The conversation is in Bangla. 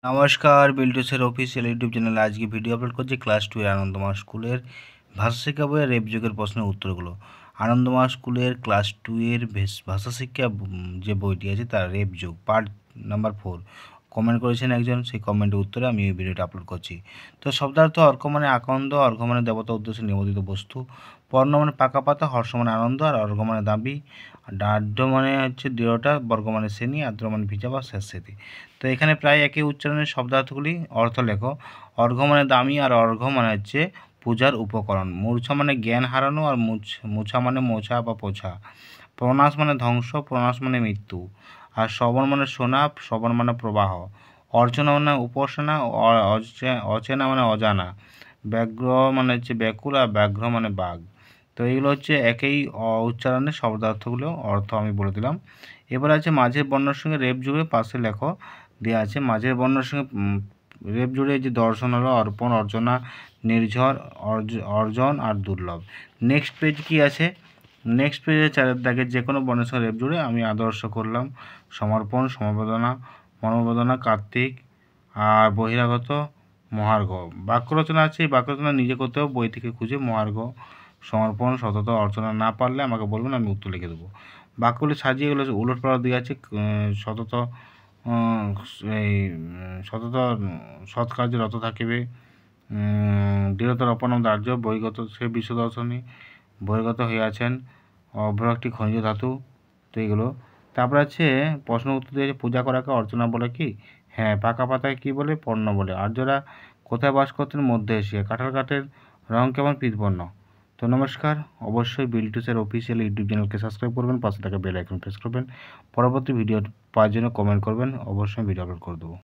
নমস্কার, বিল্টুসের অফিসিয়াল ইউটিউব চ্যানেলে আজকে ভিডিও আপলোড করছি ক্লাস 2 এর আনন্দমা স্কুলের ভাষা শিক্ষা বইয়ের রেপ যুগের প্রশ্নের উত্তরগুলো। আনন্দমা স্কুলের ক্লাস 2 এর ভাষা শিক্ষা যে বইটি আছে তার রেপ যুগ পার্ট নাম্বার 4 কমেন্ট করেছেন একজন, সেই কমেন্টের উত্তরে আমি এই ভিডিওটা আপলোড করছি। তো শব্দার্থ অর্ক মানে আকন্দ, অর্ঘ মানে দেবতা উদ্দেশ্যে নিবেদিত বস্তু, পর্ণ মানে পাকা পাতা, হর্ষ মানে আনন্দ, আর অর্ঘ মানে দাবি, ডাঢ্য মানে হচ্ছে দৃঢ়তা, বর্গ মানে শ্রেণী, আর্দ্র মানে ভিজা বা শেষ স্মৃতি। তো এখানে প্রায় একই উচ্চারণের শব্দার্থগুলি অর্থ লেখো। অর্ঘ্য মানে দামি, আর অর্ঘ্য মানে হচ্ছে পূজার উপকরণ। মূর্ছা মানে জ্ঞান হারানো, আর মুছা মানে মোছা বা পোছা। প্রনাশ মানে ধ্বংস, প্রনাশ মানে মৃত্যু। আর শ্রবণ মানে শোনা, শ্রবণ মানে প্রবাহ। অর্চনা মানে উপাসনা, অচেনা মানে অজানা। ব্যাঘ্র মানে হচ্ছে ব্যাকুল, আর ব্যাঘ্র মানে বাঘ। তো এইগুলো হচ্ছে একই উচ্চারণের শব্দার্থগুলো অর্থ আমি বলে দিলাম। এবার আছে মাঝের বর্ণের সঙ্গে রেপ জুড়ে পাশে লেখো দেওয়া আছে। মাঝের বর্ণের সঙ্গে রেপ জুড়ে যে দর্শন হলো অর্পণ, অর্চনা, নির্ঝর, অর্জন আর দুর্লভ। নেক্সট পেজ কি আছে? নেক্সট পেজে চারের দাগে যে কোনো বর্ণের সঙ্গে রেপ জুড়ে আমি আদর্শ করলাম সমর্পণ, সমবেদনা, মনোবেদনা, কার্তিক আর বহিরাগত, মহার্ঘ। বাক্য রচনা আছে, এই বাক্য রচনা নিজে করতে হবে, বই থেকে খুঁজে। মহার্ঘ, সমর্পণ, সতত, অর্চনা না পারলে আমাকে বলবেন, আমি উত্তর লিখে দেবো। বাক্যগুলি সাজিয়ে এগুলো উলট পালট দিয়ে আছে। সতত এই সতত সৎ কার্যে রত থাকিবে, দৃঢ়তার অপনাম দার্য, বহির্গত সে বিশ্ব দর্শনী, বহির্গত হইয়াছেন, অভ্র একটি খনিজ ধাতু। তো এগুলো তারপর আছে প্রশ্ন উত্তর দিয়েছে। পূজা করাকে অর্চনা বলে কি? হ্যাঁ। পাকা পাতায় কী বলে? পর্ণ বলে। আর্যরা কোথায় বাস করতেন? মধ্য এশিয়া। কাঁঠাল কাঠের রং কেমন? কৃতবর্ণ। তো নমস্কার, অবশ্যই বিল্টুসের অফিসিয়াল ইউটিউব চ্যানেলকে সাবস্ক্রাইব করবেন, পাশে থাকা বেল আইকন প্রেস করবেন। পরবর্তী ভিডিও পাওয়ার জন্য কমেন্ট করবেন, অবশ্যই ভিডিও আপলোড করে দেবো।